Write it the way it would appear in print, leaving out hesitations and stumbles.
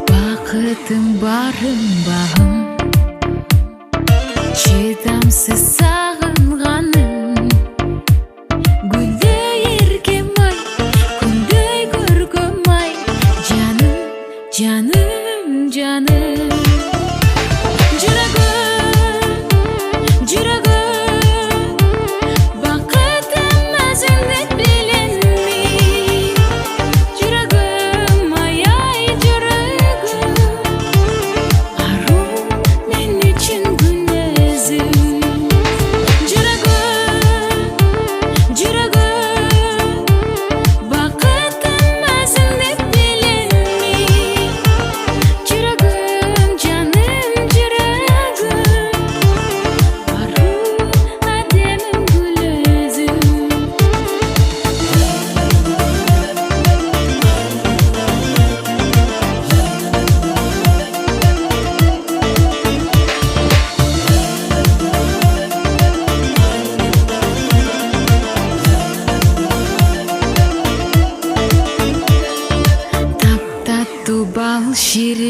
Бақытым барым бағым, шыдамсыз сағынғаным. Гүлдей еркем-ай, күндей көркем-ай, жаным, жаным, жаным. Жүрегім, жүрегім, бақытым өзіңді білемін. Жүрегім, ай-ай, жүрегім, ару мен үшін күнәзім. Жүрегім, жүрегім, бақытым өзіңді білемін. Жүрегім, жаным, жүрегім, ару әдемім гүл өзің. Тап-тату бал шире